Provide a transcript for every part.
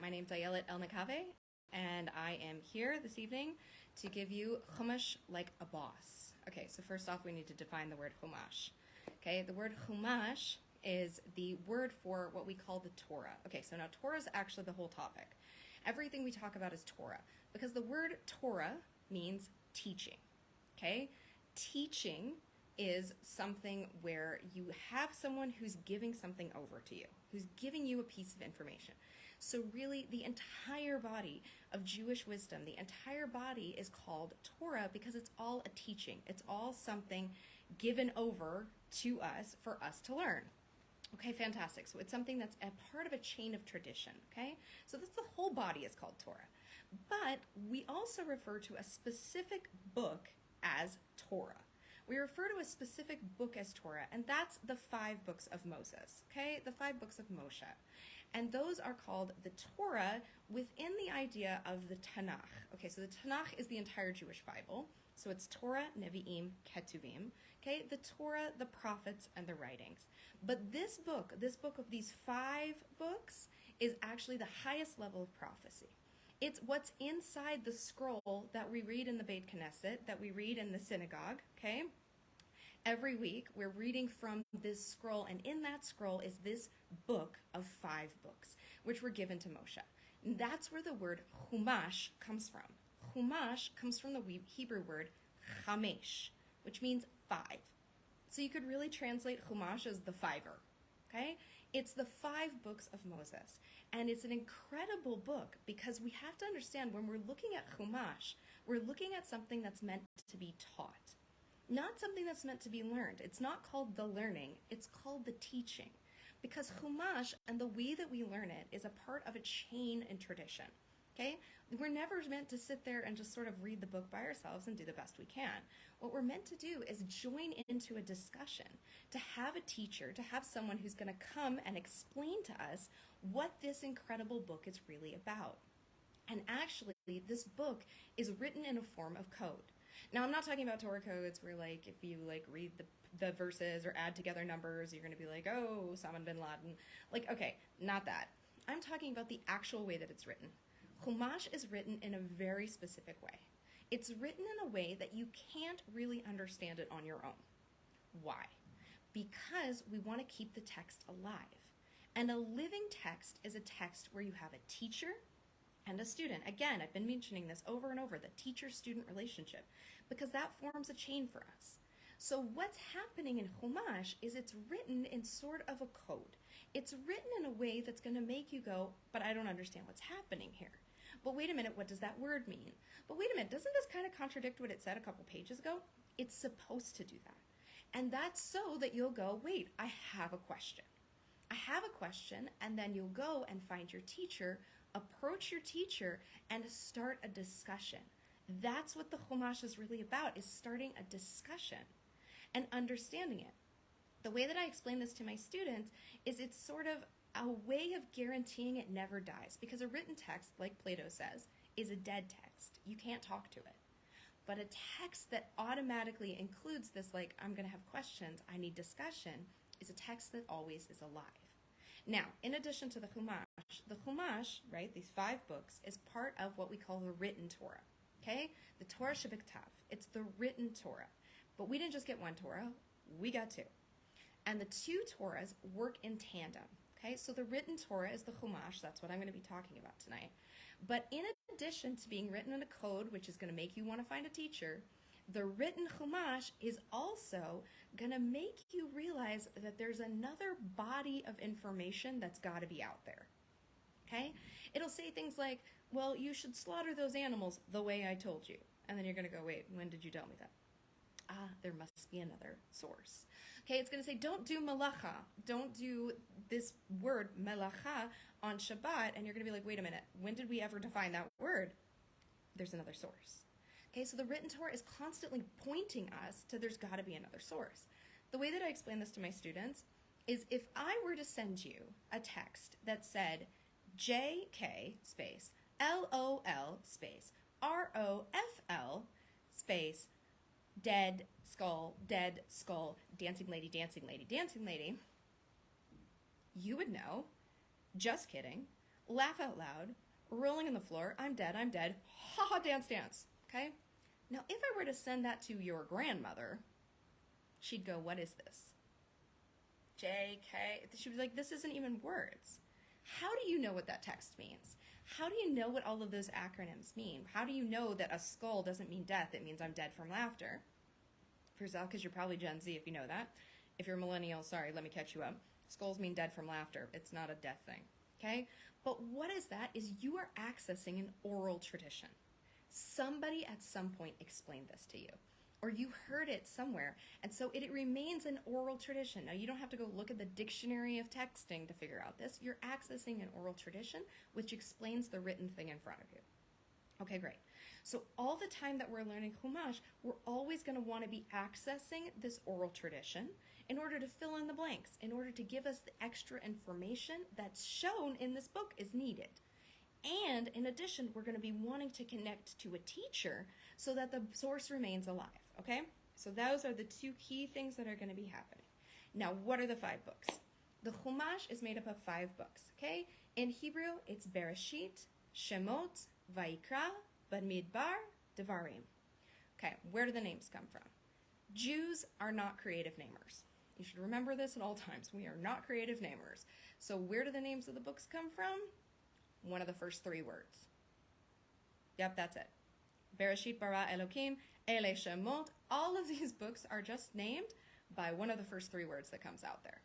My name's Ayelet Elnecave, and I am here this evening to give you Chumash like a boss. Okay, so first off, we need to define the word Chumash. Okay, the word Chumash is the word for what we call the Torah. Okay, so now Torah is actually the whole topic. Everything we talk about is Torah, because the word Torah means teaching. Okay, teaching is something where you have someone who's giving something over to you, who's giving you a piece of information. So really, the entire body of Jewish wisdom, the entire body is called Torah because it's all a teaching. It's all something given over to us for us to learn. Okay, fantastic. So it's something that's a part of a chain of tradition, okay? So that's the whole body is called Torah. But we also refer to a specific book as Torah. We refer to a specific book as Torah, and that's the 5 books of Moses, okay? The 5 books of Moshe. And those are called the Torah within the idea of the Tanakh. Okay, so the Tanakh is the entire Jewish Bible. So it's Torah, Nevi'im, Ketuvim, okay? The Torah, the prophets, and the writings. But this book of these 5 books is actually the highest level of prophecy. It's what's inside the scroll that we read in the Beit Knesset, that we read in the synagogue, okay? Every week, we're reading from this scroll, and in that scroll is this book of 5 books, which were given to Moshe. And that's where the word Chumash comes from. Chumash comes from the Hebrew word chamesh, which means 5. So you could really translate Chumash as the fiver, okay? It's the 5 books of Moses. And it's an incredible book because we have to understand when we're looking at Chumash, we're looking at something that's meant to be taught, not something that's meant to be learned. It's not called the learning, it's called the teaching. Because Chumash and the way that we learn it is a part of a chain and tradition. Okay? We're never meant to sit there and just sort of read the book by ourselves and do the best we can. What we're meant to do is join into a discussion, to have a teacher, to have someone who's going to come and explain to us what this incredible book is really about. And actually, this book is written in a form of code. Now, I'm not talking about Torah codes where, like, if you, like, read the verses or add together numbers, you're going to be like, oh, Osama bin Laden. Like, okay, not that. I'm talking about the actual way that it's written. Chumash is written in a very specific way. It's written in a way that you can't really understand it on your own. Why? Because we want to keep the text alive. And a living text is a text where you have a teacher and a student. Again, I've been mentioning this over and over, the teacher-student relationship, because that forms a chain for us. So what's happening in Chumash is it's written in sort of a code. It's written in a way that's going to make you go, but I don't understand what's happening here. But wait a minute, what does that word mean? But wait a minute, doesn't this kind of contradict what it said a couple pages ago? It's supposed to do that. And that's so that you'll go, wait, I have a question. I have a question, and then you'll go and find your teacher, approach your teacher, and start a discussion. That's what the Chumash is really about, is starting a discussion and understanding it. The way that I explain this to my students is it's sort of a way of guaranteeing it never dies, because a written text, like Plato says, is a dead text. You can't talk to it. But a text that automatically includes this, like, I'm going to have questions, I need discussion, is a text that always is alive. Now, in addition to the Chumash, right, these 5 books, is part of what we call the written Torah, okay? The Torah Shebiktav. It's the written Torah. But we didn't just get 1 Torah, we got 2. And the 2 Torahs work in tandem. Okay, so the written Torah is the Chumash. That's what I'm going to be talking about tonight. But in addition to being written in a code, which is going to make you want to find a teacher, the written Chumash is also going to make you realize that there's another body of information that's got to be out there. Okay? It'll say things like, well, you should slaughter those animals the way I told you. And then you're going to go, wait, when did you tell me that? There must be another source. Okay, it's going to say, don't do malacha. Don't do this word, melacha, on Shabbat. And you're going to be like, wait a minute, when did we ever define that word? There's another source. Okay, so the written Torah is constantly pointing us to there's got to be another source. The way that I explain this to my students is if I were to send you a text that said JK space LOL space ROFL space dead skull, dancing lady, dancing lady, dancing lady, you would know, just kidding, laugh out loud, rolling on the floor, I'm dead, ha ha, dance, dance, okay? Now, if I were to send that to your grandmother, she'd go, what is this? JK. She'd be like, this isn't even words. How do you know what that text means? How do you know what all of those acronyms mean? How do you know that a skull doesn't mean death? It means I'm dead from laughter. For Zal, because you're probably Gen Z if you know that. If you're a millennial, sorry, let me catch you up. Skulls mean dead from laughter. It's not a death thing, okay? But what is that? Is you are accessing an oral tradition. Somebody at some point explained this to you, or you heard it somewhere, and so it remains an oral tradition. Now, you don't have to go look at the dictionary of texting to figure out this. You're accessing an oral tradition, which explains the written thing in front of you. Okay, great. So all the time that we're learning Chumash, we're always going to want to be accessing this oral tradition in order to fill in the blanks, in order to give us the extra information that's shown in this book is needed. And in addition, we're going to be wanting to connect to a teacher so that the source remains alive, okay? So those are the two key things that are going to be happening. Now, what are the 5 books? The Chumash is made up of 5 books, okay? In Hebrew, it's Bereshit, Shemot, Vayikra, Bamidbar, Devarim. Okay, where do the names come from? Jews are not creative namers. You should remember this at all times. We are not creative namers. So where do the names of the books come from? One of the first 3 words. Yep, that's it. Bereshit bara Elokim, Ele Shemot. All of these books are just named by one of the first 3 words that comes out there.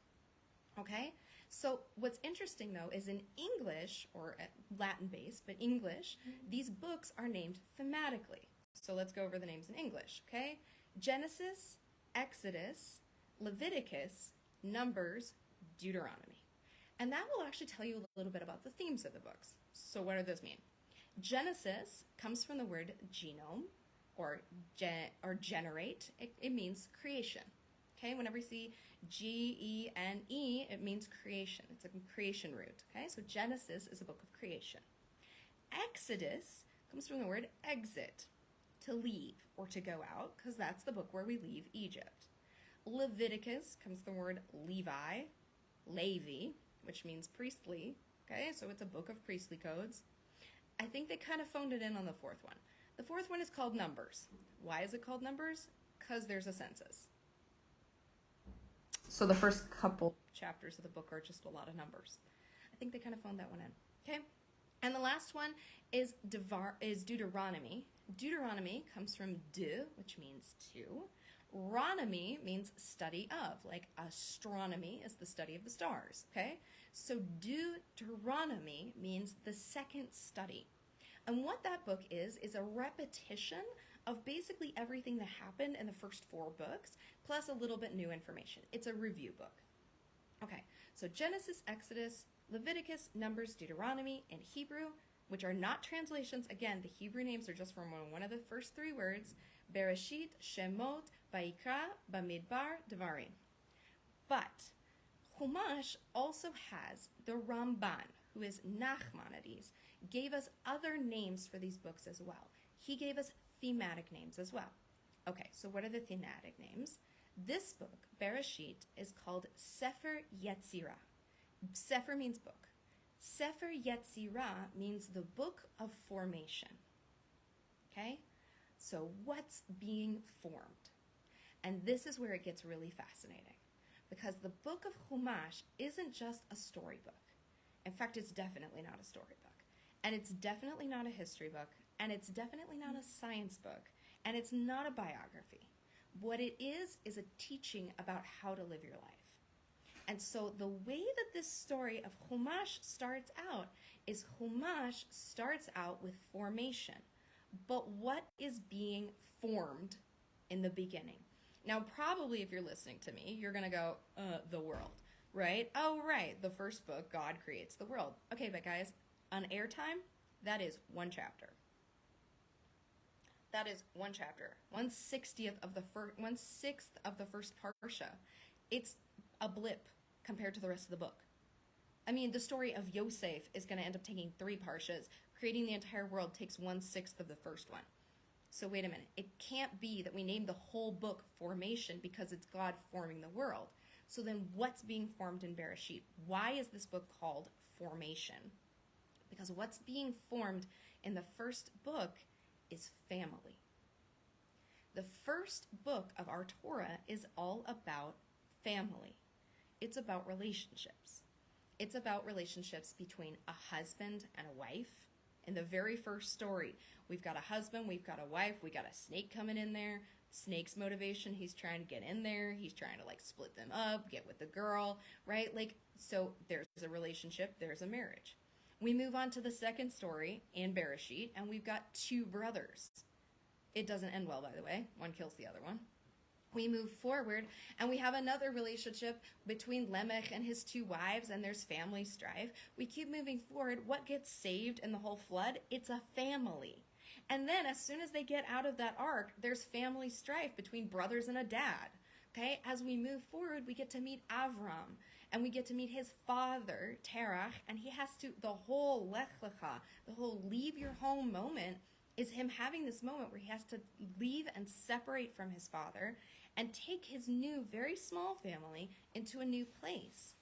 Okay? So what's interesting, though, is in English, or Latin-based, but English, these books are named thematically. So let's go over the names in English, okay? Genesis, Exodus, Leviticus, Numbers, Deuteronomy. And that will actually tell you a little bit about the themes of the books. So what do those mean? Genesis comes from the word genome, or generate. It means creation. Okay, whenever you see Gene, it means creation. It's a creation root. Okay, so Genesis is a book of creation. Exodus comes from the word exit, to leave or to go out, because that's the book where we leave Egypt. Leviticus comes from the word Levi, which means priestly. Okay, so it's a book of priestly codes. I think they kind of phoned it in on the 4th one. The 4th one is called Numbers. Why is it called Numbers? Because there's a census. So the first couple chapters of the book are just a lot of numbers. I think they kind of phoned that one in. Okay? And the last one is Deuteronomy. Deuteronomy comes from de, which means to. Ronomy means study of, like astronomy is the study of the stars. Okay? So Deuteronomy means the second study. And what that book is a repetition of basically everything that happened in the first 4 books, plus a little bit new information. It's a review book. Okay, so Genesis, Exodus, Leviticus, Numbers, Deuteronomy, and Hebrew, which are not translations. Again, the Hebrew names are just from one of the first 3 words, Bereshit, Shemot, Vayikra, Bamidbar, Devarim. But Chumash also has the Ramban, who is Nachmanides, gave us other names for these books as well. He gave us thematic names as well. Okay, so what are the thematic names? This book, Bereshit, is called Sefer Yetzirah. Sefer means book. Sefer Yetzirah means the book of formation. Okay? So what's being formed? And this is where it gets really fascinating, because the book of Chumash isn't just a storybook. In fact, it's definitely not a storybook. And it's definitely not a history book. And it's definitely not a science book. And it's not a biography. What it is a teaching about how to live your life. And so the way that this story of Chumash starts out is Chumash starts out with formation. But what is being formed in the beginning? Now, probably if you're listening to me, you're going to go, the world, right? Oh, right, the first book, God creates the world. Okay, but guys, on airtime, that is 1 chapter. That is 1 chapter. 1/60th of the 1/6 of the first parsha. It's a blip compared to the rest of the book. I mean, the story of Yosef is going to end up taking 3 parshas. Creating the entire world takes 1/6 of the first one. So wait a minute. It can't be that we name the whole book Formation because it's God forming the world. So then what's being formed in Bereshit? Why is this book called Formation? Because what's being formed in the first book is family. The first book of our Torah is all about family. It's about relationships. It's about relationships between a husband and a wife. In the very first story, we've got a husband, we've got a wife, we got a snake coming in there. Snake's motivation, he's trying to get in there, he's trying to split them up, get with the girl, right? So there's a relationship, there's a marriage. We move on to the second story in Bereshit, and we've got two brothers. It doesn't end well, by the way. One kills the other one. We move forward, and we have another relationship between Lamech and his two wives, and there's family strife. We keep moving forward. What gets saved in the whole flood? It's a family. And then as soon as they get out of that ark, there's family strife between brothers and a dad. Okay? As we move forward, we get to meet Avram, and we get to meet his father, Terach, and he has to, the whole Lech Lecha, the whole leave your home moment, is him having this moment where he has to leave and separate from his father and take his new, very small family into a new place.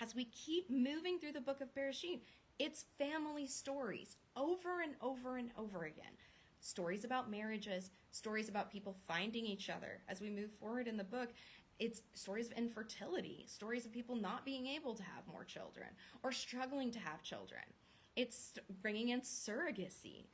As we keep moving through the book of Bereshit, it's family stories over and over and over again. Stories about marriages, stories about people finding each other. As we move forward in the book, it's stories of infertility, stories of people not being able to have more children or struggling to have children. It's bringing in surrogacy.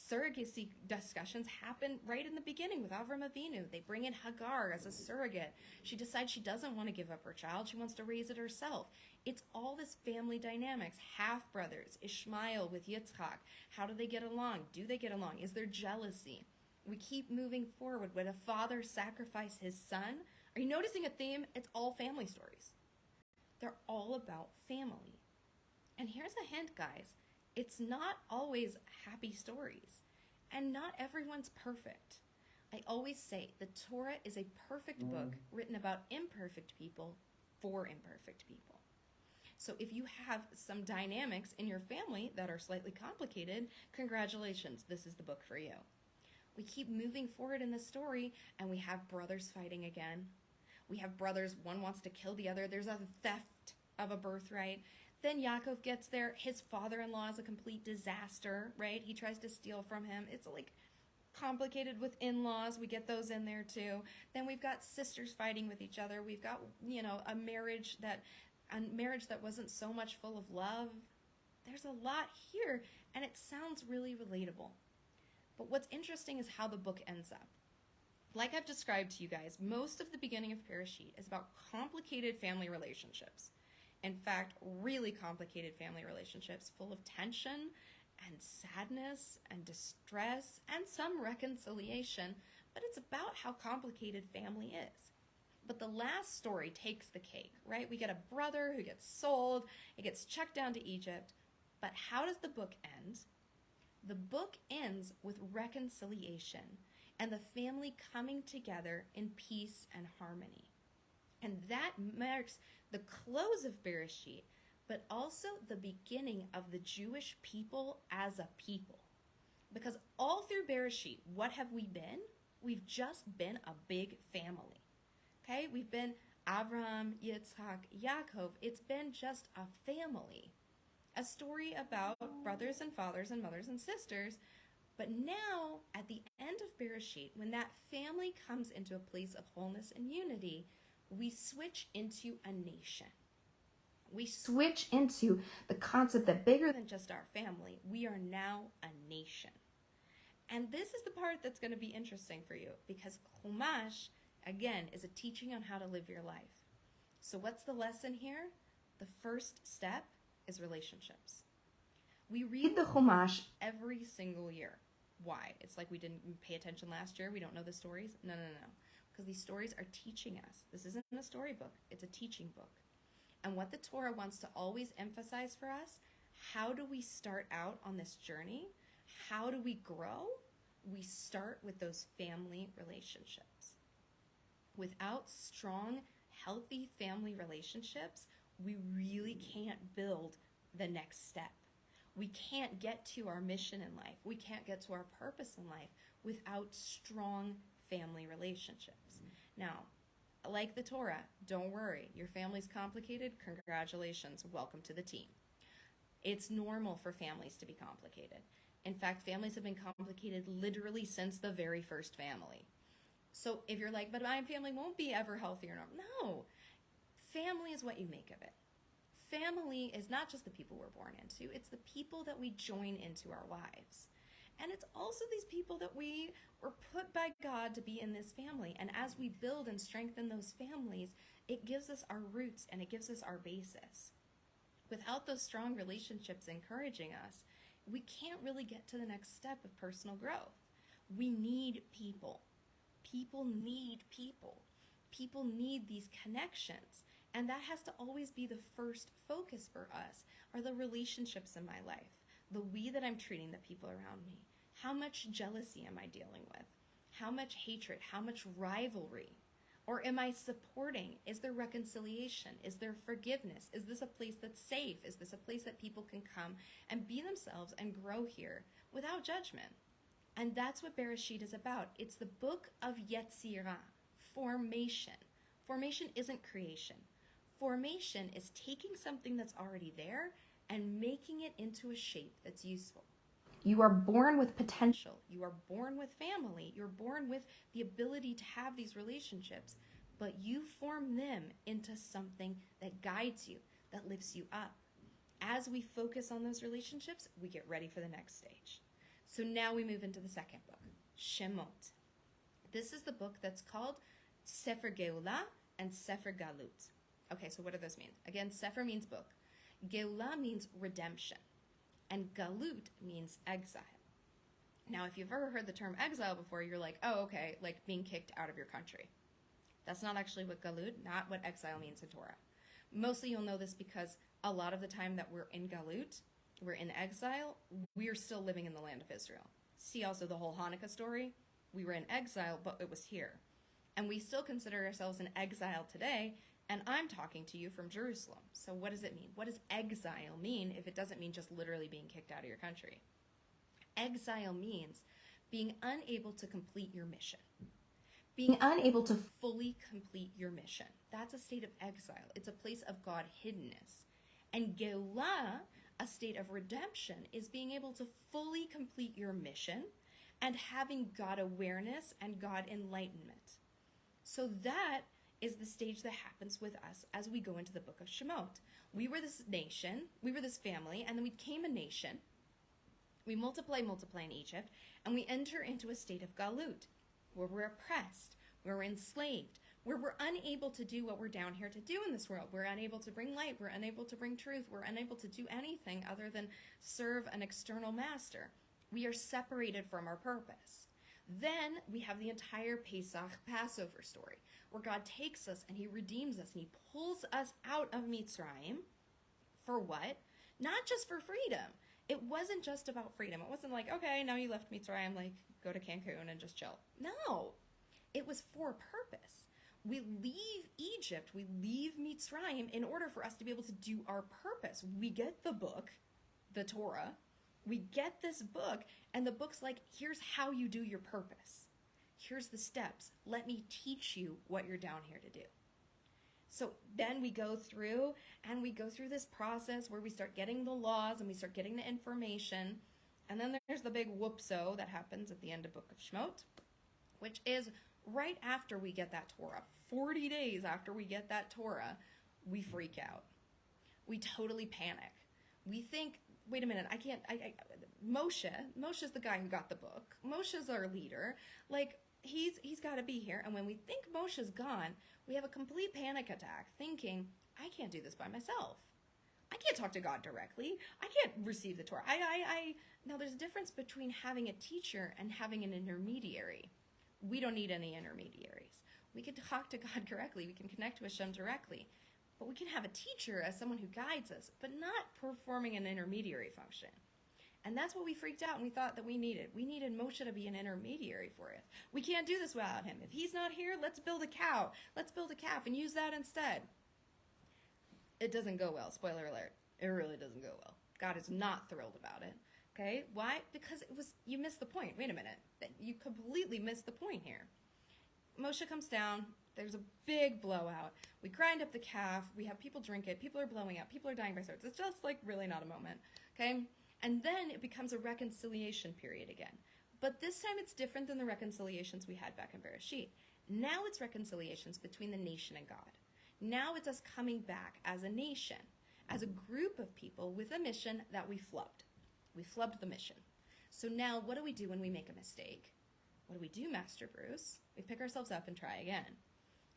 Surrogacy discussions happen right in the beginning with Avram Avinu. They bring in Hagar as a surrogate. She decides she doesn't want to give up her child. She wants to raise it herself. It's all this family dynamics. Half-brothers, Ishmael with Yitzchak. How do they get along? Do they get along? Is there jealousy? We keep moving forward. Would a father sacrifice his son? Are you noticing a theme? It's all family stories. They're all about family. And here's a hint, guys. It's not always happy stories, and not everyone's perfect. I always say the Torah is a perfect book written about imperfect people for imperfect people. So if you have some dynamics in your family that are slightly complicated, congratulations, this is the book for you. We keep moving forward in the story, and we have brothers fighting again. We have brothers, one wants to kill the other. There's a theft of a birthright. Then Yaakov gets there. His father-in-law is a complete disaster, right? He tries to steal from him. It's complicated with in-laws. We get those in there too. Then we've got sisters fighting with each other. We've got, a marriage that wasn't so much full of love. There's a lot here, and it sounds really relatable. But what's interesting is how the book ends up. Like I've described to you guys, most of the beginning of Bereshit is about complicated family relationships. In fact, really complicated family relationships full of tension and sadness and distress and some reconciliation, but it's about how complicated family is. But the last story takes the cake, right? We get a brother who gets sold, it gets chucked down to Egypt, but how does the book end? The book ends with reconciliation and the family coming together in peace and harmony. And that marks the close of Bereshit, but also the beginning of the Jewish people as a people. Because all through Bereshit, what have we been? We've just been a big family. Okay? We've been Avram, Yitzchak, Yaakov. It's been just a family. A story about brothers and fathers and mothers and sisters. But now, at the end of Bereshit, when that family comes into a place of wholeness and unity, we switch into a nation. We switch into the concept that bigger than just our family, we are now a nation. And this is the part that's going to be interesting for you, because Chumash, again, is a teaching on how to live your life. So what's the lesson here? The first step is relationships. We read the Chumash every single year. Why? It's like we didn't pay attention last year. We don't know the stories. No. Because these stories are teaching us. This isn't a storybook. It's a teaching book. And what the Torah wants to always emphasize for us, how do we start out on this journey? How do we grow? We start with those family relationships. Without strong, healthy family relationships, we really can't build the next step. We can't get to our mission in life. We can't get to our purpose in life without strong family relationships. Now, like the Torah, don't worry. Your family's complicated. Congratulations. Welcome to the team. It's normal for families to be complicated. In fact, families have been complicated literally since the very first family. So if you're like, but my family won't be ever healthy or not. No. Family is what you make of it. Family is not just the people we're born into. It's the people that we join into our lives. And it's also these people that we were put by God to be in this family. And as we build and strengthen those families, it gives us our roots and it gives us our basis. Without those strong relationships encouraging us, we can't really get to the next step of personal growth. We need people. People need people. People need these connections. And that has to always be the first focus for us, are the relationships in my life, the way that I'm treating the people around me. How much jealousy am I dealing with? How much hatred? How much rivalry? Or am I supporting? Is there reconciliation? Is there forgiveness? Is this a place that's safe? Is this a place that people can come and be themselves and grow here without judgment? And that's what Bereshit is about. It's the book of Yetzirah, formation. Formation isn't creation. Formation is taking something that's already there and making it into a shape that's useful. You are born with potential. You are born with family. You're born with the ability to have these relationships, but you form them into something that guides you, that lifts you up. As we focus on those relationships, we get ready for the next stage. So now we move into the second book, Shemot. This is the book that's called Sefer Geulah and Sefer Galut. Okay, so what do those mean? Again, Sefer means book. Geulah means redemption. And Galut means exile. Now, if you've ever heard the term exile before, you're like, oh, okay, like being kicked out of your country. That's not actually what Galut, not what exile means in Torah. Mostly you'll know this because a lot of the time that we're in Galut, we're in exile, we're still living in the land of Israel. See also the whole Hanukkah story. We were in exile, but it was here. And we still consider ourselves in exile today, and I'm talking to you from Jerusalem. So what does it mean? What does exile mean if it doesn't mean just literally being kicked out of your country? Exile means being unable to complete your mission. Being unable to fully complete your mission. That's a state of exile. It's a place of God hiddenness. And Geulah, a state of redemption, is being able to fully complete your mission and having God awareness and God enlightenment. So that is the stage that happens with us as we go into the book of Shemot. We were this nation, we were this family, and then we became a nation. We multiply in Egypt, and we enter into a state of Galut, where we're oppressed, where we're enslaved, where we're unable to do what we're down here to do in this world. We're unable to bring light, we're unable to bring truth, we're unable to do anything other than serve an external master. We are separated from our purpose. Then we have the entire Pesach Passover story, where God takes us and he redeems us and he pulls us out of Mitzrayim. For what? Not just for freedom. It wasn't just about freedom. It wasn't like, okay, now you left Mitzrayim, like go to Cancun and just chill. No, it was for a purpose. We leave Egypt, we leave Mitzrayim in order for us to be able to do our purpose. We get the book, the Torah, we get this book, and the book's like, here's how you do your purpose. Here's the steps. Let me teach you what you're down here to do. So then we go through this process where we start getting the laws and we start getting the information. And then there's the big whoopso that happens at the end of Book of Shemot, which is right after we get that Torah. 40 days after we get that Torah, we freak out. We totally panic. We think, wait a minute, Moshe's the guy who got the book. Moshe's our leader. Like, he's got to be here. And when we think Moshe's gone, we have a complete panic attack thinking, I can't do this by myself. I can't talk to God directly. I can't receive the Torah. Now, there's a difference between having a teacher and having an intermediary. We don't need any intermediaries. We can talk to God directly. We can connect to Hashem directly. But we can have a teacher as someone who guides us, but not performing an intermediary function. And that's what we freaked out and we thought that we needed. We needed Moshe to be an intermediary for it. We can't do this without him. If he's not here, let's build a cow. Let's build a calf and use that instead. It doesn't go well. Spoiler alert. It really doesn't go well. God is not thrilled about it. Okay? Why? Because you missed the point. Wait a minute. You completely missed the point here. Moshe comes down. There's a big blowout. We grind up the calf. We have people drink it. People are blowing up. People are dying by swords. It's just like really not a moment. Okay? And then it becomes a reconciliation period again. But this time it's different than the reconciliations we had back in Bereshit. Now it's reconciliations between the nation and God. Now it's us coming back as a nation, as a group of people with a mission that we flubbed. We flubbed the mission. So now what do we do when we make a mistake? What do we do, Master Bruce? We pick ourselves up and try again.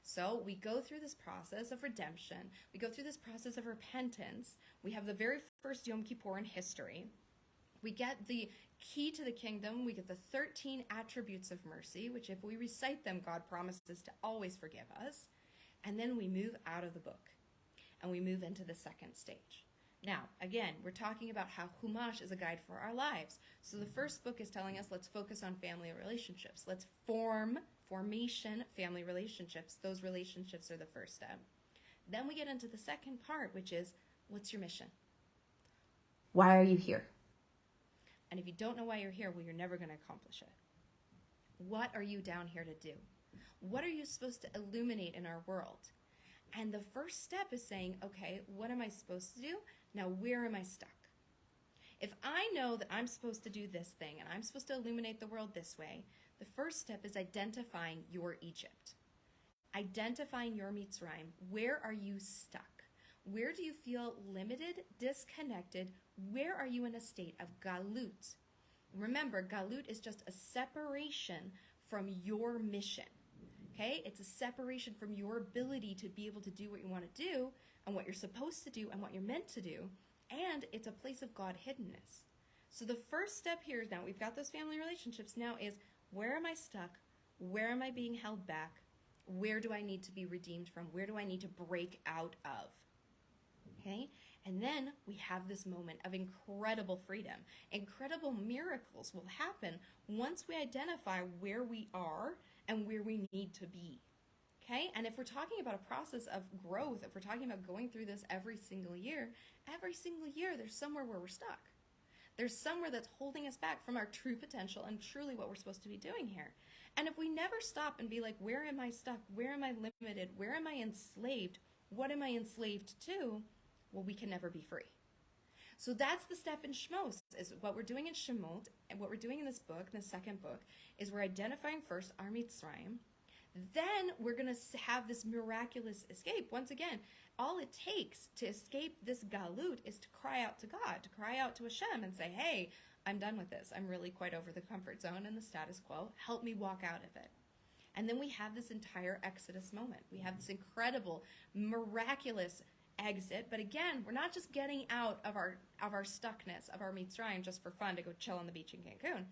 So we go through this process of redemption. We go through this process of repentance. We have the very first Yom Kippur in history. We get the key to the kingdom. We get the 13 attributes of mercy, which if we recite them, God promises to always forgive us. And then we move out of the book and we move into the second stage. Now, again, we're talking about how Chumash is a guide for our lives. So the first book is telling us, let's focus on family relationships. Let's formation family relationships. Those relationships are the first step. Then we get into the second part, which is, what's your mission? Why are you here? And if you don't know why you're here, well, you're never going to accomplish it. What are you down here to do? What are you supposed to illuminate in our world? And the first step is saying, okay, what am I supposed to do? Now, where am I stuck? If I know that I'm supposed to do this thing and I'm supposed to illuminate the world this way, the first step is identifying your Egypt. Identifying your Mitzrayim. Where are you stuck? Where do you feel limited, disconnected? Where are you in a state of galut? Remember, galut is just a separation from your mission. Okay? It's a separation from your ability to be able to do what you want to do and what you're supposed to do and what you're meant to do. And it's a place of God hiddenness. So the first step here is now we've got those family relationships. Now is, where am I stuck? Where am I being held back? Where do I need to be redeemed from? Where do I need to break out of? Okay? And then we have this moment of incredible freedom. Incredible miracles will happen once we identify where we are and where we need to be. Okay? And if we're talking about a process of growth, if we're talking about going through this every single year, there's somewhere where we're stuck. There's somewhere that's holding us back from our true potential and truly what we're supposed to be doing here. And if we never stop and be like, where am I stuck? Where am I limited? Where am I enslaved? What am I enslaved to? Well, we can never be free. So that's the step in Shmos, is what we're doing in Shemot, and what we're doing in this book, in the second book, is we're identifying first our Mitzrayim. Then we're going to have this miraculous escape. Once again, all it takes to escape this galut is to cry out to God, to cry out to Hashem and say, hey, I'm done with this. I'm really quite over the comfort zone and the status quo. Help me walk out of it. And then we have this entire Exodus moment. We have this incredible, miraculous exit. But again, we're not just getting out of our stuckness, of our Mitzrayim, just for fun to go chill on the beach in Cancun,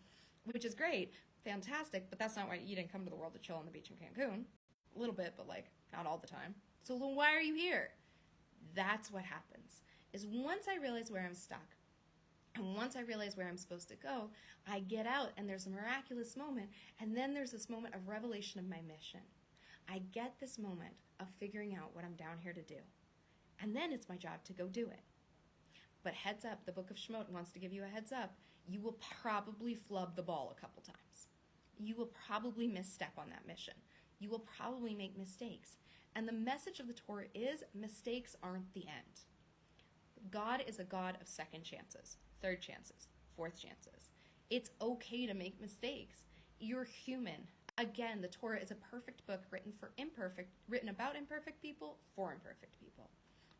which is great, fantastic, but that's not why you didn't come to the world to chill on the beach in Cancun. A little bit, but like not all the time. So then why are you here? That's what happens, is once I realize where I'm stuck, and once I realize where I'm supposed to go, I get out and there's a miraculous moment, and then there's this moment of revelation of my mission. I get this moment of figuring out what I'm down here to do. And then it's my job to go do it. But heads up, the Book of Shemot wants to give you a heads up. You will probably flub the ball a couple times. You will probably misstep on that mission. You will probably make mistakes. And the message of the Torah is, mistakes aren't the end. God is a God of second chances, third chances, fourth chances. It's okay to make mistakes. You're human. Again, the Torah is a perfect book written about imperfect people for imperfect people.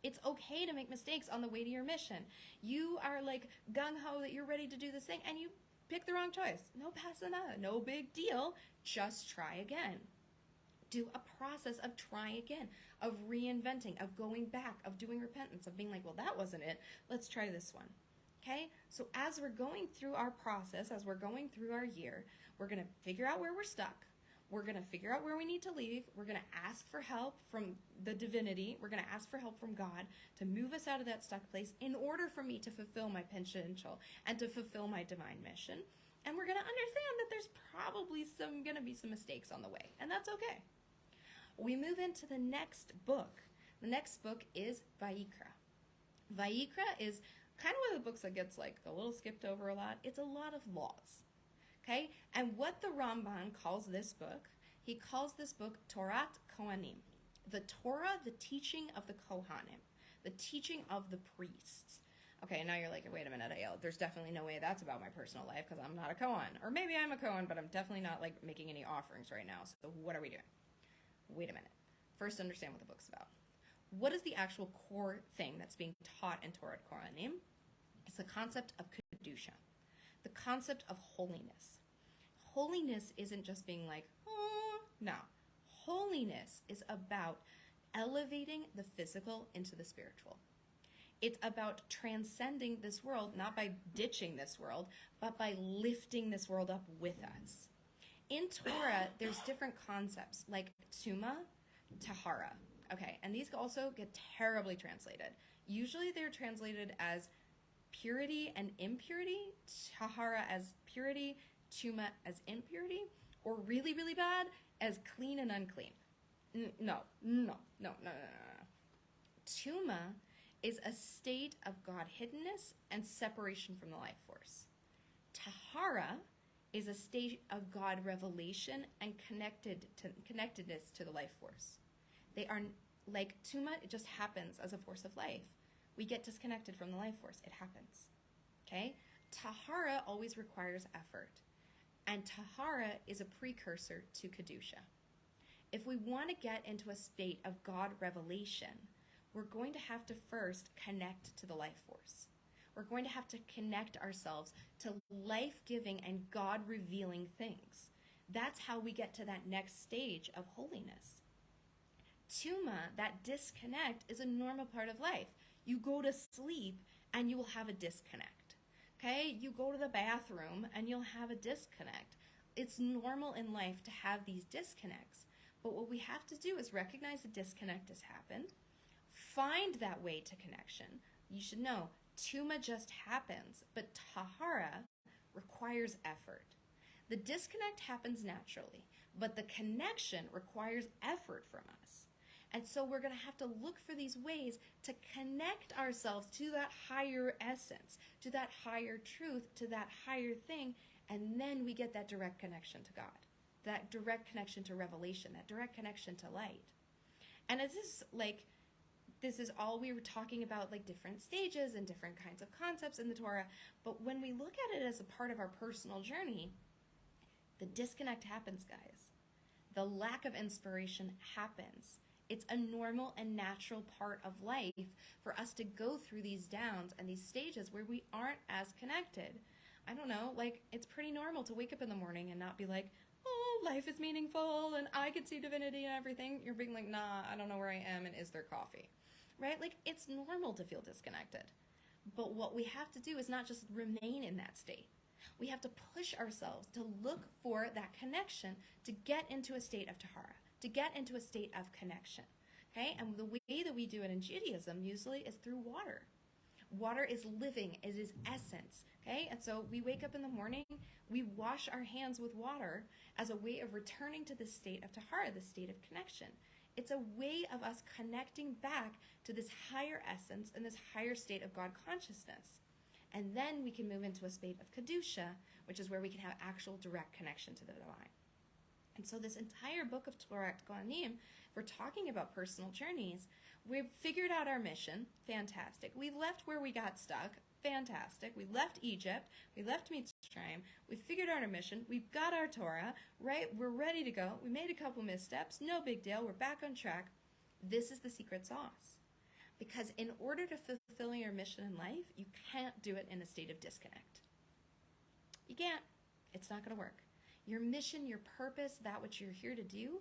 It's okay to make mistakes on the way to your mission. You are like gung-ho that you're ready to do this thing and you pick the wrong choice. No pasa nada, no big deal. Just try again. Do a process of try again, of reinventing, of going back, of doing repentance, of being like, well, that wasn't it. Let's try this one. Okay? So as we're going through our process, as we're going through our year, we're going to figure out where we're stuck. We're going to figure out where we need to leave. We're going to ask for help from the divinity. We're going to ask for help from God to move us out of that stuck place in order for me to fulfill my potential and to fulfill my divine mission. And we're going to understand that there's probably going to be some mistakes on the way, and that's okay. We move into the next book. The next book is Vayikra. Vayikra is kind of one of the books that gets like a little skipped over a lot. It's a lot of laws. Okay? And what the Ramban calls this book He calls this book Torat Kohanim, the Torah, the teaching of the Kohanim, the teaching of the priests. Okay, now you're like, wait a minute, Ayelet, there's definitely no way that's about my personal life because I'm not a Kohen. Or maybe I'm a Kohen, but I'm definitely not like making any offerings right now. So what are we doing? Wait a minute. First, understand what the book's about. What is the actual core thing that's being taught in Torah Kohanim? It's the concept of Kedusha, the concept of holiness. Holiness isn't just being like, oh, no. Holiness is about elevating the physical into the spiritual. It's about transcending this world, not by ditching this world, but by lifting this world up with us. In Torah, there's different concepts like tuma, tahara. Okay, and these also get terribly translated. Usually they're translated as purity and impurity, tahara as purity, tuma as impurity, or really, really bad as clean and unclean. No. Tuma is a state of God hiddenness and separation from the life force. Tahara is a state of God revelation and connectedness to the life force. They are like tuma, it just happens as a force of life. We get disconnected from the life force. It happens. Okay? Tahara always requires effort. And tahara is a precursor to Kedusha. If we want to get into a state of God revelation, we're going to have to first connect to the life force. We're going to have to connect ourselves to life-giving and God-revealing things. That's how we get to that next stage of holiness. Tuma, that disconnect, is a normal part of life. You go to sleep and you will have a disconnect. Okay? You go to the bathroom and you'll have a disconnect. It's normal in life to have these disconnects. But what we have to do is recognize the disconnect has happened, find that way to connection. You should know, tuma just happens, but tahara requires effort. The disconnect happens naturally, but the connection requires effort from us. And so we're going to have to look for these ways to connect ourselves to that higher essence, to that higher truth, to that higher thing, and then we get that direct connection to God, that direct connection to revelation, that direct connection to light. And this is all we were talking about, like different stages and different kinds of concepts in the Torah. But when we look at it as a part of our personal journey, the disconnect happens, guys. The lack of inspiration happens. It's a normal and natural part of life for us to go through these downs and these stages where we aren't as connected. I don't know, like it's pretty normal to wake up in the morning and not be like, oh, life is meaningful and I can see divinity and everything. You're being like, nah, I don't know where I am and is there coffee? Right? Like it's normal to feel disconnected. But what we have to do is not just remain in that state. We have to push ourselves to look for that connection to get into a state of tahara, to get into a state of connection. Okay? And the way that we do it in Judaism usually is through water. Water is living, it is essence. Okay? And so we wake up in the morning, we wash our hands with water as a way of returning to this state of tahara, this state of connection. It's a way of us connecting back to this higher essence and this higher state of God consciousness. And then we can move into a state of Kedusha, which is where we can have actual direct connection to the divine. And so this entire book of Torah Kohanim, we're talking about personal journeys. We've figured out our mission. Fantastic. We left where we got stuck. Fantastic. We left Egypt. We left Mitzrayim. We figured out our mission. We've got our Torah, right? We're ready to go. We made a couple missteps. No big deal. We're back on track. This is the secret sauce. Because in order to fulfill your mission in life, you can't do it in a state of disconnect. You can't. It's not going to work. Your mission, your purpose, that which you're here to do,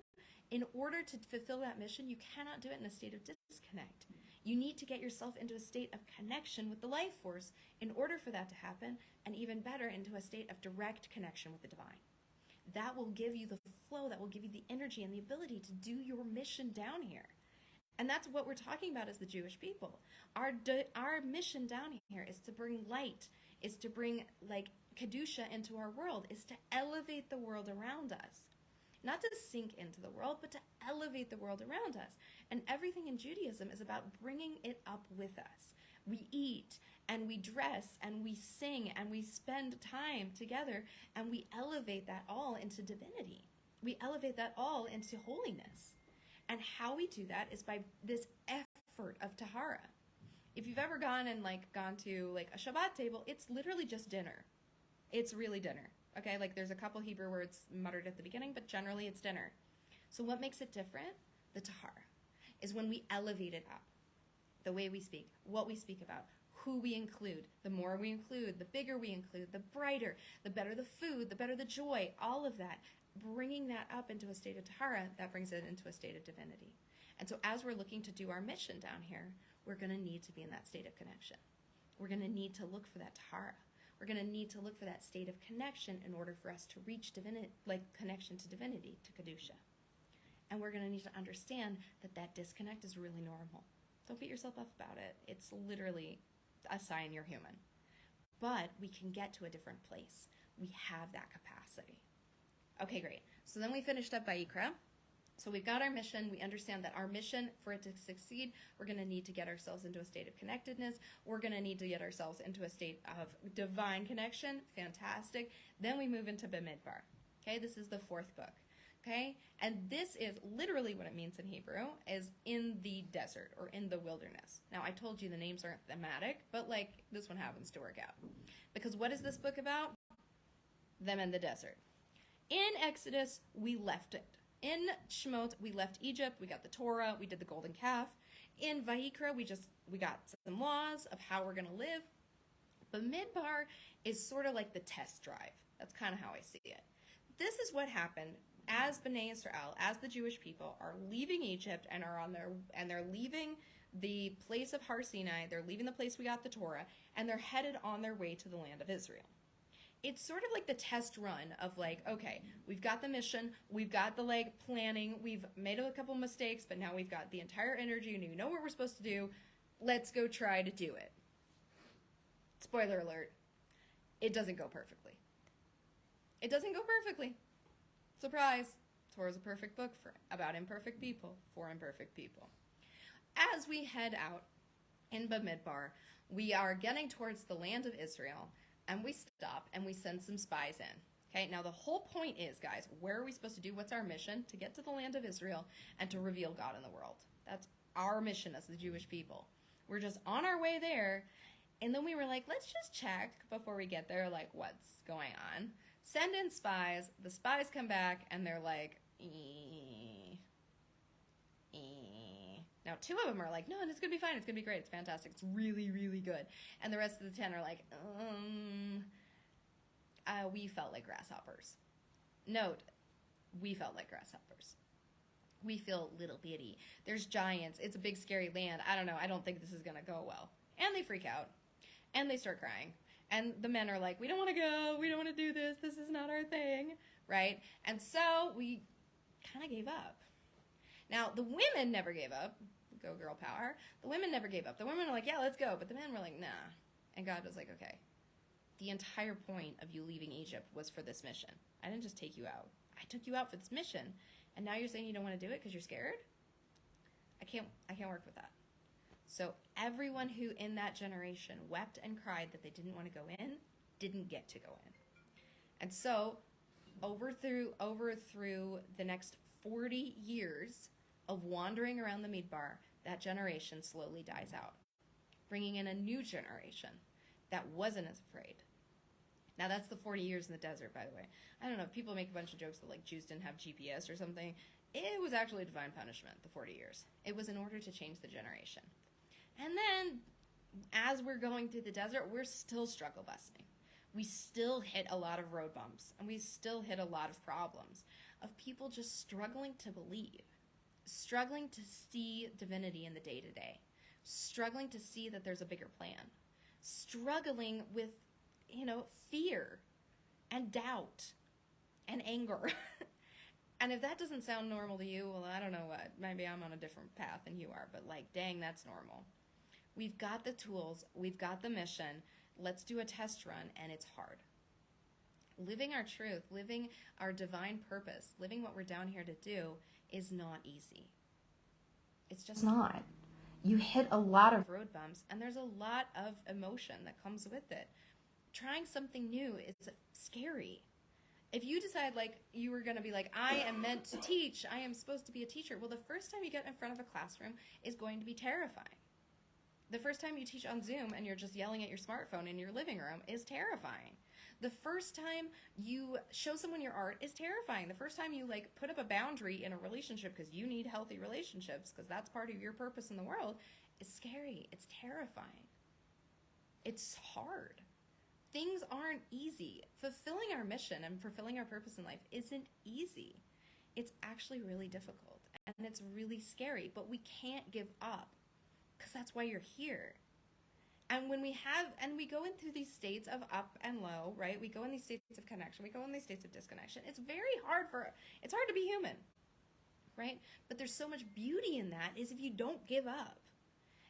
in order to fulfill that mission, you cannot do it in a state of disconnect. You need to get yourself into a state of connection with the life force in order for that to happen, and even better, into a state of direct connection with the divine. That will give you the flow, that will give you the energy and the ability to do your mission down here. And that's what we're talking about as the Jewish people. Our mission down here is to bring light, is to bring like Kedusha into our world, is to elevate the world around us. Not to sink into the world, but to elevate the world around us. And everything in Judaism is about bringing it up with us. We eat, and we dress, and we sing, and we spend time together, and we elevate that all into divinity. We elevate that all into holiness. And how we do that is by this effort of tahara. If you've ever gone to like a Shabbat table, it's literally just dinner. It's really dinner. Okay, like there's a couple Hebrew words muttered at the beginning, but generally it's dinner. So what makes it different? The tahara is when we elevate it up. The way we speak, what we speak about, who we include. The more we include, the bigger we include, the brighter, the better the food, the better the joy, all of that. Bringing that up into a state of tahara, that brings it into a state of divinity. And so as we're looking to do our mission down here, we're going to need to be in that state of connection. We're going to need to look for that tahara. We're going to need to look for that state of connection in order for us to reach divinity, like connection to divinity, to Kedusha. And we're going to need to understand that that disconnect is really normal. Don't beat yourself up about it. It's literally a sign you're human. But we can get to a different place. We have that capacity. Okay, great. So then we finished up Vayikra. So we've got our mission. We understand that our mission, for it to succeed, we're going to need to get ourselves into a state of connectedness. We're going to need to get ourselves into a state of divine connection. Fantastic. Then we move into Bamidbar. Okay, this is the fourth book. Okay, and this is literally what it means in Hebrew, is in the desert or in the wilderness. Now, I told you the names aren't thematic, but like this one happens to work out. Because what is this book about? Them in the desert. In Exodus, we left it. In Shemot, we left Egypt, we got the Torah, we did the golden calf. In Vayikra, we got some laws of how we're going to live. But Midbar is sort of like the test drive. That's kind of how I see it. This is what happened as Bnei Yisrael, as the Jewish people, are leaving Egypt and they're leaving the place of Har Sinai, they're leaving the place we got the Torah, and they're headed on their way to the land of Israel. It's sort of like the test run of like, okay, we've got the mission, we've got the like planning, we've made a couple mistakes, but now we've got the entire energy and we know what we're supposed to do. Let's go try to do it. Spoiler alert, it doesn't go perfectly. It doesn't go perfectly. Surprise, Torah is a perfect book about imperfect people, for imperfect people. As we head out in Bamidbar, we are getting towards the land of Israel, and we stop and we send some spies in. Okay, now the whole point is, guys, where are we supposed to do? What's our mission? To get to the land of Israel and to reveal God in the world. That's our mission as the Jewish people. We're just on our way there, and then we were like, let's just check before we get there, like, what's going on. Send in spies. The spies come back, and they're like, Now, 2 of them are like, no, it's going to be fine. It's going to be great. It's fantastic. It's really, really good. And the rest of the 10 are like, we felt like grasshoppers. Note, we felt like grasshoppers. We feel little bitty. There's giants. It's a big, scary land. I don't know. I don't think this is going to go well. And they freak out. And they start crying. And the men are like, we don't want to go. We don't want to do this. This is not our thing. Right? And so we kind of gave up. Now, the women never gave up. Go girl power. The women never gave up. The women were like, yeah, let's go. But the men were like, nah. And God was like, okay. The entire point of you leaving Egypt was for this mission. I didn't just take you out. I took you out for this mission. And now you're saying you don't want to do it because you're scared? I can't work with that. So everyone who in that generation wept and cried that they didn't want to go in, didn't get to go in. And so over through the next 40 years of wandering around the Midbar, that generation slowly dies out, bringing in a new generation that wasn't as afraid. Now, that's the 40 years in the desert, by the way. I don't know, if people make a bunch of jokes that, like, Jews didn't have GPS or something. It was actually divine punishment, the 40 years. It was in order to change the generation. And then, as we're going through the desert, we're still struggle busting. We still hit a lot of road bumps, and we still hit a lot of problems of people just struggling to believe, struggling to see divinity in the day-to-day, struggling to see that there's a bigger plan, struggling with, fear and doubt and anger. And if that doesn't sound normal to you, well, I don't know what. Maybe I'm on a different path than you are, but dang, that's normal. We've got the tools. We've got the mission. Let's do a test run, and it's hard. Living our truth, living our divine purpose, living what we're down here to do is not easy. It's just not. You hit a lot of road bumps, and there's a lot of emotion that comes with it. Trying something new is scary. If you decide like you were going to be like, I am meant to teach, I am supposed to be a teacher, well, the first time you get in front of a classroom is going to be terrifying. The first time you teach on Zoom and you're just yelling at your smartphone in your living room is terrifying. The first time you show someone your art is terrifying. The first time you like put up a boundary in a relationship because you need healthy relationships because that's part of your purpose in the world is scary. It's terrifying. It's hard. Things aren't easy. Fulfilling our mission and fulfilling our purpose in life isn't easy. It's actually really difficult and it's really scary, but we can't give up because that's why you're here. And when we go in through these states of up and low, right? We go in these states of connection. We go in these states of disconnection. It's hard to be human, right? But there's so much beauty in that is if you don't give up.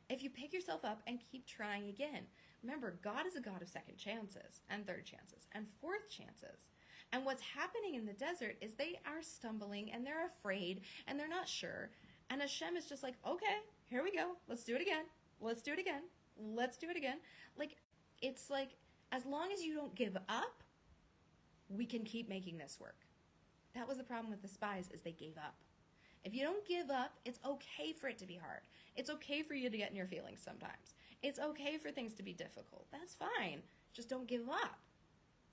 If you pick yourself up and keep trying again. Remember, God is a God of second chances and third chances and fourth chances. And what's happening in the desert is they are stumbling and they're afraid and they're not sure. And Hashem is just like, okay, here we go. Let's do it again. Let's do it again. Let's do it again. Like, it's like, as long as you don't give up, we can keep making this work. That was the problem with the spies, is they gave up. If you don't give up, it's okay for it to be hard. It's okay for you to get in your feelings sometimes. It's okay for things to be difficult. That's fine. Just don't give up.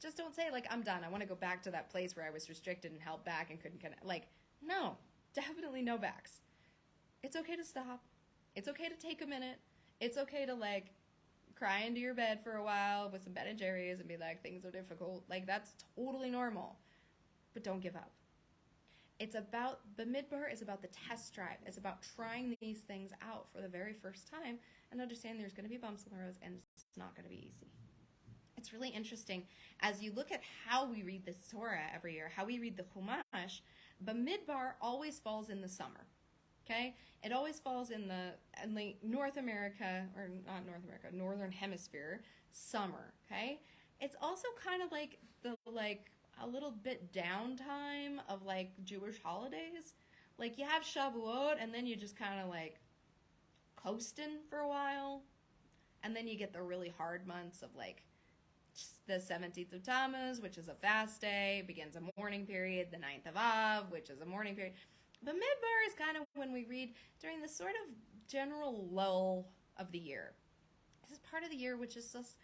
Just don't say, like, I'm done. I want to go back to that place where I was restricted and held back and couldn't connect. Like, no, definitely no backs. It's okay to stop. It's okay to take a minute. It's okay to, like, cry into your bed for a while with some Ben and Jerry's and be like, things are difficult. Like, that's totally normal. But don't give up. Bamidbar is about the test drive. It's about trying these things out for the very first time and understanding there's going to be bumps in the road and it's not going to be easy. It's really interesting. As you look at how we read this Torah every year, how we read the Chumash, Bamidbar always falls in the summer. Okay? It always falls in the North America, or not North America, Northern Hemisphere, summer. Okay? It's also kind of like a little bit downtime of like Jewish holidays. Like you have Shavuot and then you just kind of like coasting for a while. And then you get the really hard months of like the 17th of Tammuz, which is a fast day, begins a mourning period, the 9th of Av, which is a mourning period. But Midbar is kind of when we read during the sort of general lull of the year. This is part of the year which is just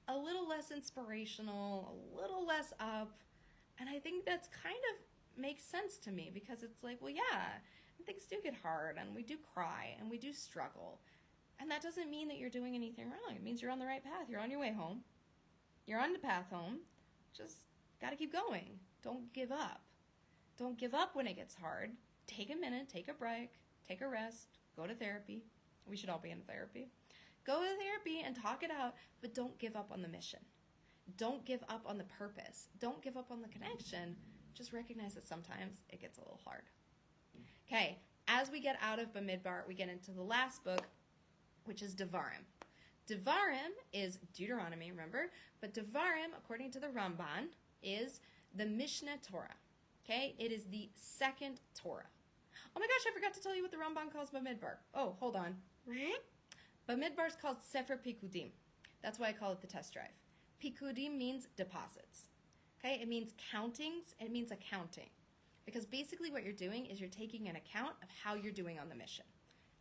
a little less inspirational, a little less up. And I think that's kind of makes sense to me because it's like, well, yeah, things do get hard and we do cry and we do struggle. And that doesn't mean that you're doing anything wrong. It means you're on the right path. You're on your way home. You're on the path home. Just got to keep going. Don't give up. Don't give up when it gets hard. Take a minute, take a break, take a rest, go to therapy. We should all be in therapy. Go to therapy and talk it out, but don't give up on the mission. Don't give up on the purpose. Don't give up on the connection. Just recognize that sometimes it gets a little hard. Okay, as we get out of Bamidbar, we get into the last book, which is Devarim. Devarim is Deuteronomy, remember? But Devarim, according to the Ramban, is the Mishnah Torah. Okay, it is the second Torah. Oh my gosh, I forgot to tell you what the Ramban calls Bamidbar. Oh, hold on. Bamidbar is called Sefer Pikudim. That's why I call it the test drive. Pikudim means deposits. Okay, it means countings, it means accounting. Because basically what you're doing is you're taking an account of how you're doing on the mission.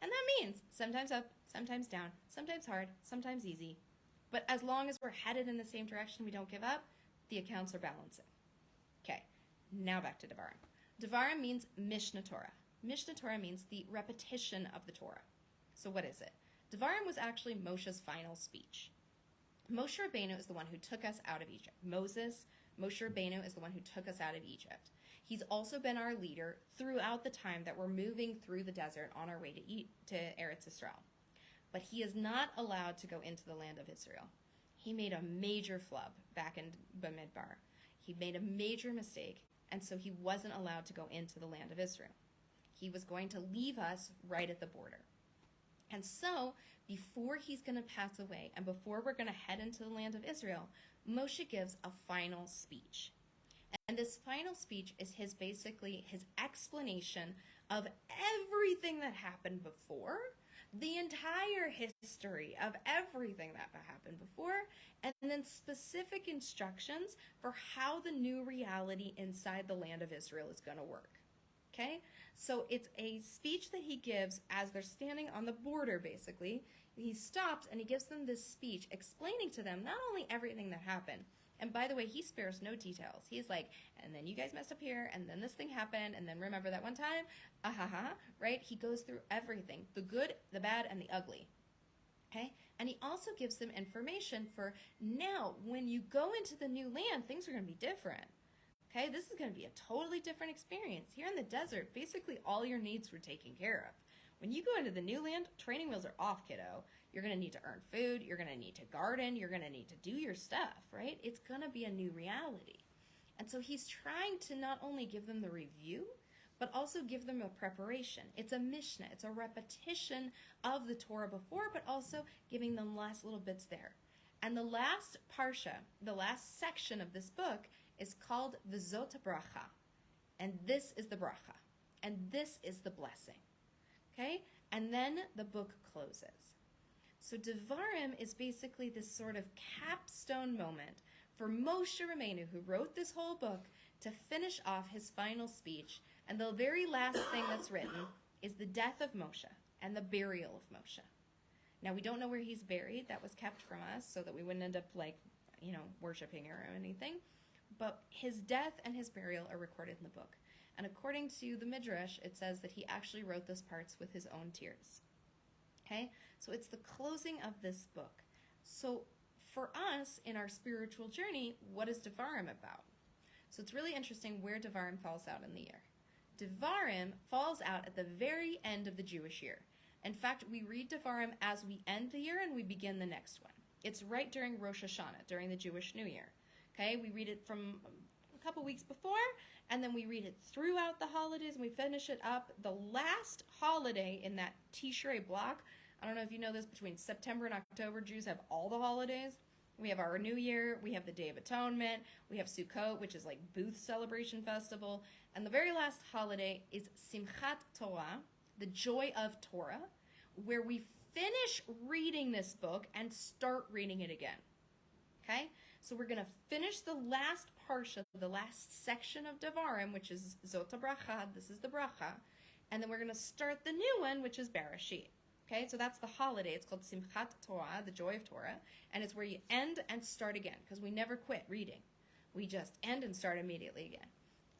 And that means sometimes up, sometimes down, sometimes hard, sometimes easy. But as long as we're headed in the same direction, we don't give up, the accounts are balancing. Okay, now back to Devarim. Devarim means Mishnah Torah. Mishnah Torah means the repetition of the Torah. So what is it? Devarim was actually Moshe's final speech. Moshe Rabbeinu is the one who took us out of Egypt. Moshe Rabbeinu is the one who took us out of Egypt. He's also been our leader throughout the time that we're moving through the desert on our way to Erez Safar. But he is not allowed to go into the land of Israel. He made a major flub back in Bamidbar. He made a major mistake, and so he wasn't allowed to go into the land of Israel. He was going to leave us right at the border. And so, before he's going to pass away, and before we're going to head into the land of Israel, Moshe gives a final speech. And this final speech is his explanation of everything that happened before the entire history of everything that happened before, and then specific instructions for how the new reality inside the land of Israel is going to work. Okay? So it's a speech that he gives as they're standing on the border, basically. He stops and he gives them this speech explaining to them not only everything that happened, and by the way, he spares no details. He's like, and then you guys messed up here, and then this thing happened, and then remember that one time? Right? He goes through everything, the good, the bad, and the ugly. Okay? And he also gives them information for now, when you go into the new land, things are going to be different. Okay? This is going to be a totally different experience. Here in the desert, basically all your needs were taken care of. When you go into the new land, training wheels are off, kiddo. You're going to need to earn food. You're going to need to garden. You're going to need to do your stuff, right? It's going to be a new reality. And so he's trying to not only give them the review, but also give them a preparation. It's a mishnah. It's a repetition of the Torah before, but also giving them last little bits there. And the last parsha, the last section of this book, is called V'zot Bracha. And this is the bracha. And this is the blessing. Okay? And then the book closes. So Devarim is basically this sort of capstone moment for Moshe Rabbeinu, who wrote this whole book, to finish off his final speech. And the very last thing that's written is the death of Moshe and the burial of Moshe. Now, we don't know where he's buried. That was kept from us so that we wouldn't end up, worshiping or anything. But his death and his burial are recorded in the book. And according to the Midrash, it says that he actually wrote those parts with his own tears. Okay? So it's the closing of this book. So for us, in our spiritual journey, what is Devarim about? So it's really interesting where Devarim falls out in the year. Devarim falls out at the very end of the Jewish year. In fact, we read Devarim as we end the year and we begin the next one. It's right during Rosh Hashanah, during the Jewish New Year. Okay? We read it from a couple weeks before, and then we read it throughout the holidays, and we finish it up. The last holiday in that Tishrei block, I don't know if you know this, between September and October, Jews have all the holidays. We have our New Year, we have the Day of Atonement, we have Sukkot, which is like Booth Celebration Festival, and the very last holiday is Simchat Torah, the joy of Torah, where we finish reading this book and start reading it again. Okay? So we're going to finish the last parsha, the last section of Devarim, which is Zot Bracha, this is the Bracha, and then we're going to start the new one, which is Bereshit. Okay, so that's the holiday. It's called Simchat Torah, the joy of Torah, and it's where you end and start again, because we never quit reading. We just end and start immediately again.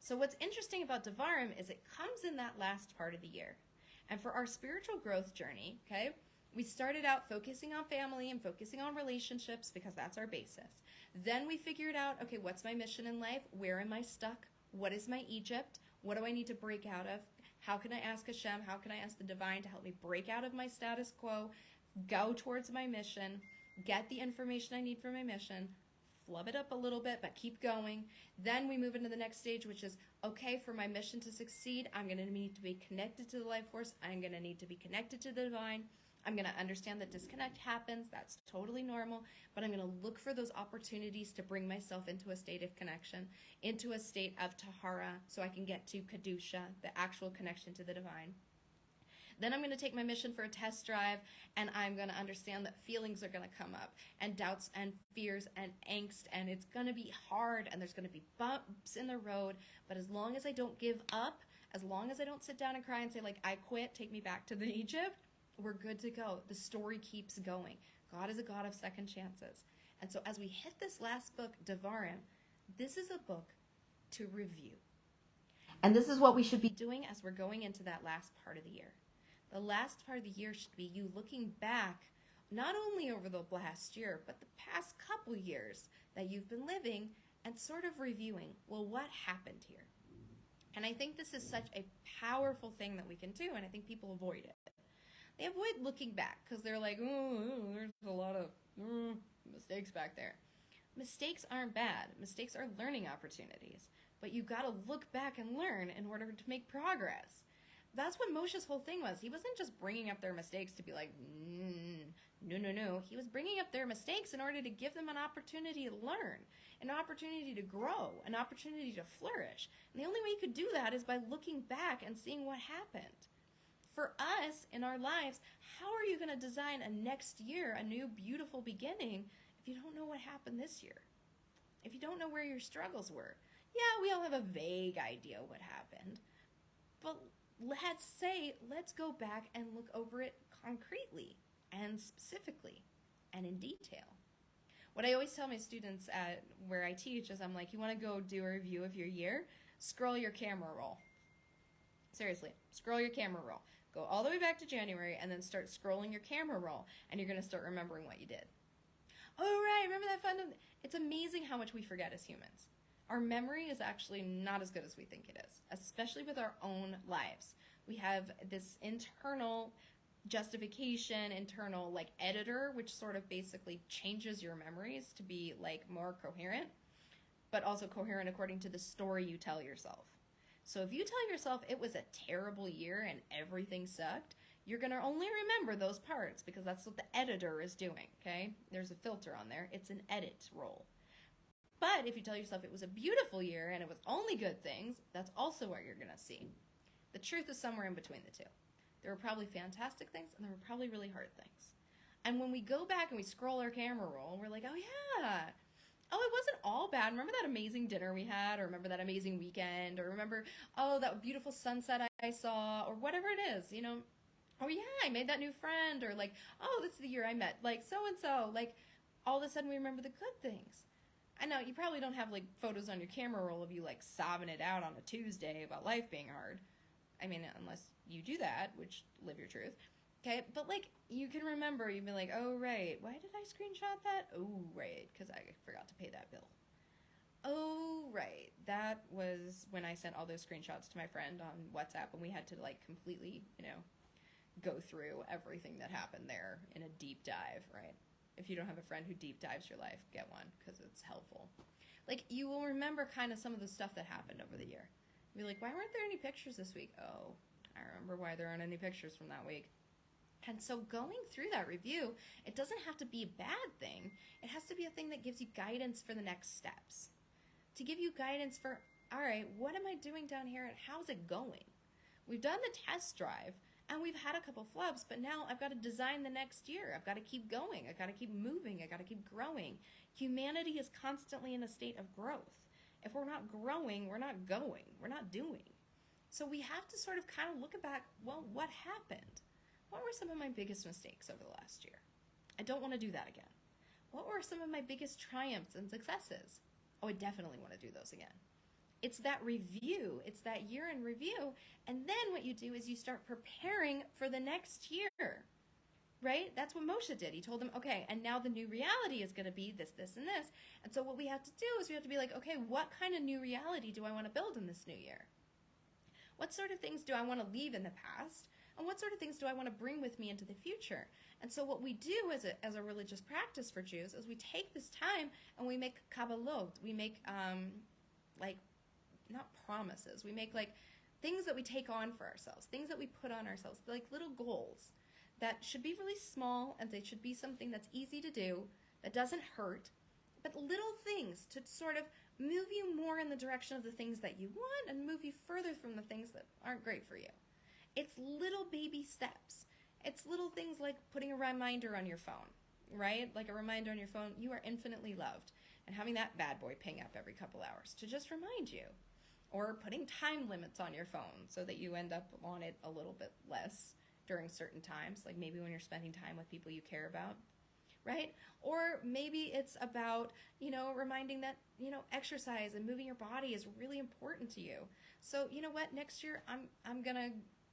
So what's interesting about Devarim is it comes in that last part of the year. And for our spiritual growth journey, okay, we started out focusing on family and focusing on relationships because that's our basis. Then we figured out, okay, what's my mission in life? Where am I stuck? What is my Egypt? What do I need to break out of? How can I ask Hashem? How can I ask the divine to help me break out of my status quo, go towards my mission, get the information I need for my mission, flub it up a little bit, but keep going. Then we move into the next stage, which is, okay, for my mission to succeed, I'm going to need to be connected to the life force. I'm going to need to be connected to the divine. I'm going to understand that disconnect happens. That's totally normal. But I'm going to look for those opportunities to bring myself into a state of connection, into a state of Tahara, so I can get to Kedusha, the actual connection to the divine. Then I'm going to take my mission for a test drive, and I'm going to understand that feelings are going to come up, and doubts and fears and angst, and it's going to be hard, and there's going to be bumps in the road. But as long as I don't give up, as long as I don't sit down and cry and say, I quit, take me back to the Egypt, we're good to go. The story keeps going. God is a God of second chances. And so as we hit this last book, Devarim, this is a book to review. And this is what we should be doing as we're going into that last part of the year. The last part of the year should be you looking back, not only over the last year, but the past couple years that you've been living and sort of reviewing, well, what happened here? And I think this is such a powerful thing that we can do, and I think people avoid it. They avoid looking back because they're like, there's a lot of mistakes back there. Mistakes aren't bad. Mistakes are learning opportunities. But you got to look back and learn in order to make progress. That's what Moshe's whole thing was. He wasn't just bringing up their mistakes to be like, no. He was bringing up their mistakes in order to give them an opportunity to learn, an opportunity to grow, an opportunity to flourish. And the only way you could do that is by looking back and seeing what happened. for us in our lives, how are you going to design a next year, a new beautiful beginning, if you don't know what happened this year? If you don't know where your struggles were? Yeah, we all have a vague idea what happened. But let's go back and look over it concretely and specifically and in detail. What I always tell my students at where I teach is I'm like, you want to go do a review of your year? Scroll your camera roll. Seriously, scroll your camera roll. Go all the way back to January and then start scrolling your camera roll, and you're going to start remembering what you did. Oh, right, remember that fun? It's amazing how much we forget as humans. Our memory is actually not as good as we think it is, especially with our own lives. We have this internal justification, internal like editor, which sort of basically changes your memories to be like more coherent, but also coherent according to the story you tell yourself. So if you tell yourself it was a terrible year and everything sucked, you're going to only remember those parts because that's what the editor is doing, okay? There's a filter on there. It's an edit roll. But if you tell yourself it was a beautiful year and it was only good things, that's also what you're going to see. The truth is somewhere in between the two. There were probably fantastic things and there were probably really hard things. And when we go back and we scroll our camera roll, we're like, oh yeah, oh, it wasn't all bad. Remember that amazing dinner we had, or remember that amazing weekend, or remember, oh, that beautiful sunset I saw, or whatever it is, you know. Oh yeah, I made that new friend, or like, oh, this is the year I met, like, so-and-so. Like, all of a sudden we remember the good things. I know you probably don't have, like, photos on your camera roll of you, like, sobbing it out on a Tuesday about life being hard. I mean, unless you do that, which, live your truth. Okay, but, like, you can remember, you'd be like, oh, right, why did I screenshot that? Oh, right, because I forgot to pay that bill. Oh, right, that was when I sent all those screenshots to my friend on WhatsApp, and we had to, like, completely, you know, go through everything that happened there in a deep dive, right? If you don't have a friend who deep dives your life, get one, because it's helpful. Like, you will remember kind of some of the stuff that happened over the year. You'll be like, why weren't there any pictures this week? Oh, I remember why there aren't any pictures from that week. And so going through that review, it doesn't have to be a bad thing. It has to be a thing that gives you guidance for the next steps. To give you guidance for, all right, what am I doing down here and how's it going? We've done the test drive and we've had a couple flubs, but now I've got to design the next year. I've got to keep going. I've got to keep moving. I've got to keep growing. Humanity is constantly in a state of growth. If we're not growing, we're not going. We're not doing. So we have to sort of kind of look back, well, what happened? What were some of my biggest mistakes over the last year? I don't want to do that again. What were some of my biggest triumphs and successes? Oh, I definitely want to do those again. It's that review. It's that year in review. And then what you do is you start preparing for the next year, right? That's what Moshe did. He told them, okay, and now the new reality is going to be this, this, and this. And so what we have to do is we have to be like, okay, what kind of new reality do I want to build in this new year? What sort of things do I want to leave in the past? And what sort of things do I want to bring with me into the future? And so what we do as a religious practice for Jews is we take this time and we make kabbalot. We make, like, not promises. We make, like, things that we take on for ourselves, things that we put on ourselves, like little goals that should be really small, and they should be something that's easy to do, that doesn't hurt, but little things to sort of move you more in the direction of the things that you want and move you further from the things that aren't great for you. It's little baby steps. It's little things like putting a reminder on your phone, right? Like a reminder on your phone, you are infinitely loved. And having that bad boy ping up every couple hours to just remind you. Or putting time limits on your phone so that you end up on it a little bit less during certain times, like maybe when you're spending time with people you care about, right? Or maybe it's about, you know, reminding that, you know, exercise and moving your body is really important to you. So, you know what, next year I'm going to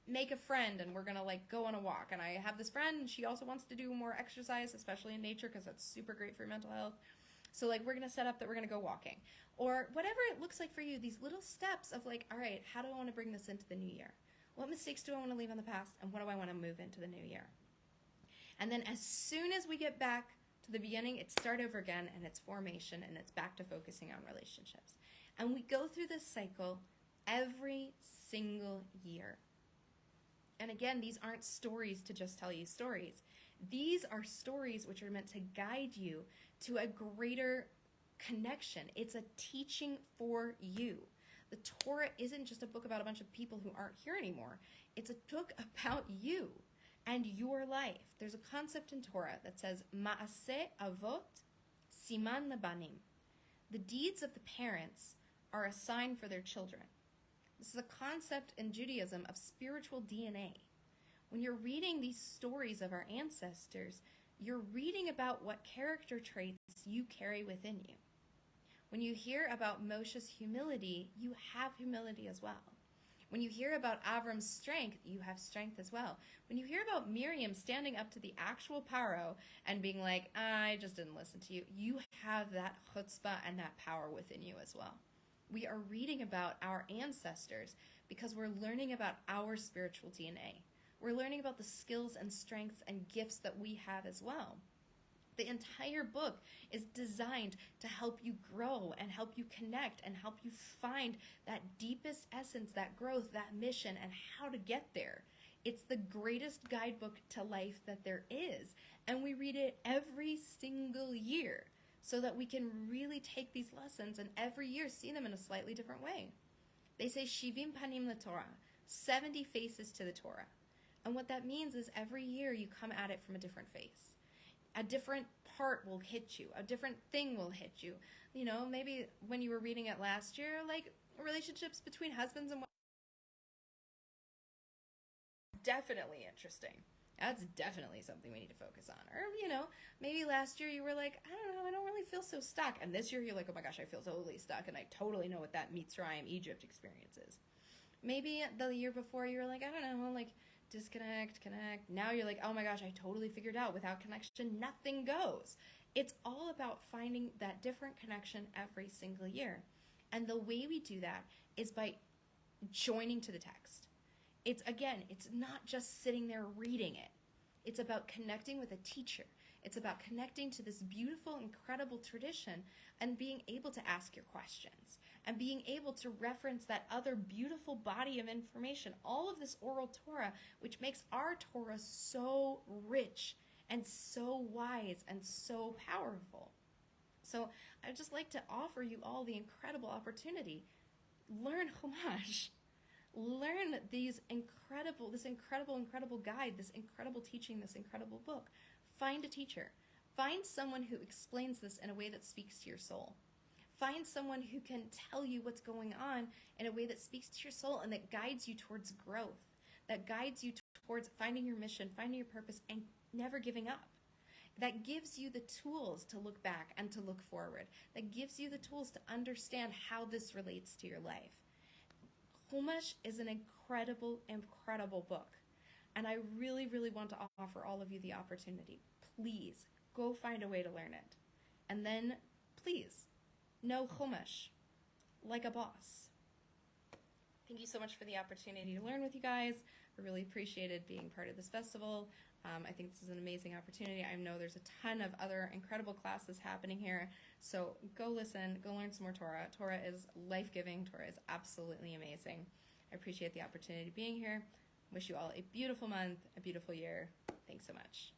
make a friend and we're going to like go on a walk. And I have this friend and she also wants to do more exercise, especially in nature, because that's super great for your mental health. So like we're going to set up that we're going to go walking. Or whatever it looks like for you, these little steps of like, all right, how do I want to bring this into the new year? What mistakes do I want to leave in the past? And what do I want to move into the new year? And then as soon as we get back to the beginning, it's start over again, and it's formation, and it's back to focusing on relationships. And we go through this cycle every single year. And again, these aren't stories to just tell you stories. These are stories which are meant to guide you to a greater connection. It's a teaching for you. The Torah isn't just a book about a bunch of people who aren't here anymore. It's a book about you and your life. There's a concept in Torah that says, Ma'aseh avot siman lebanim. The deeds of the parents are a sign for their children. This is a concept in Judaism of spiritual DNA. When you're reading these stories of our ancestors, you're reading about what character traits you carry within you. When you hear about Moshe's humility, you have humility as well. When you hear about Avram's strength, you have strength as well. When you hear about Miriam standing up to the actual Paro and being like, I just didn't listen to you, you have that chutzpah and that power within you as well. We are reading about our ancestors because we're learning about our spiritual DNA. We're learning about the skills and strengths and gifts that we have as well. The entire book is designed to help you grow and help you connect and help you find that deepest essence, that growth, that mission, and how to get there. It's the greatest guidebook to life that there is, and we read it every single year so that we can really take these lessons and every year see them in a slightly different way. They say, Shivim panim leTorah, 70 faces to the Torah. And what that means is every year you come at it from a different face. A different part will hit you. A different thing will hit you. You know, maybe when you were reading it last year, like relationships between husbands and wives. Definitely interesting. That's definitely something we need to focus on. Or, you know, maybe last year you were like, I don't know, I don't really feel so stuck. And this year you're like, oh my gosh, I feel totally stuck. And I totally know what that Mitzrayim, Egypt experience is. Maybe the year before you were like, I don't know, like, disconnect, connect. Now you're like, oh my gosh, I totally figured out without connection, nothing goes. It's all about finding that different connection every single year. And the way we do that is by joining to the text. It's not just sitting there reading it. It's about connecting with a teacher. It's about connecting to this beautiful, incredible tradition and being able to ask your questions and being able to reference that other beautiful body of information, all of this oral Torah, which makes our Torah so rich and so wise and so powerful. So I'd just like to offer you all the incredible opportunity. Learn Chumash. Learn this incredible guide, this incredible teaching, this incredible book. Find a teacher. Find someone who explains this in a way that speaks to your soul. Find someone who can tell you what's going on in a way that speaks to your soul and that guides you towards growth, that guides you towards finding your mission, finding your purpose, and never giving up. That gives you the tools to look back and to look forward. That gives you the tools to understand how this relates to your life. Chumash is an incredible, incredible book. And I really, really want to offer all of you the opportunity. Please, go find a way to learn it. And then, please, know Chumash like a boss. Thank you so much for the opportunity to learn with you guys. I really appreciated being part of this festival. I think this is an amazing opportunity. I know there's a ton of other incredible classes happening here. So go listen, go learn some more Torah. Torah is life-giving. Torah is absolutely amazing. I appreciate the opportunity being here. Wish you all a beautiful month, a beautiful year. Thanks so much.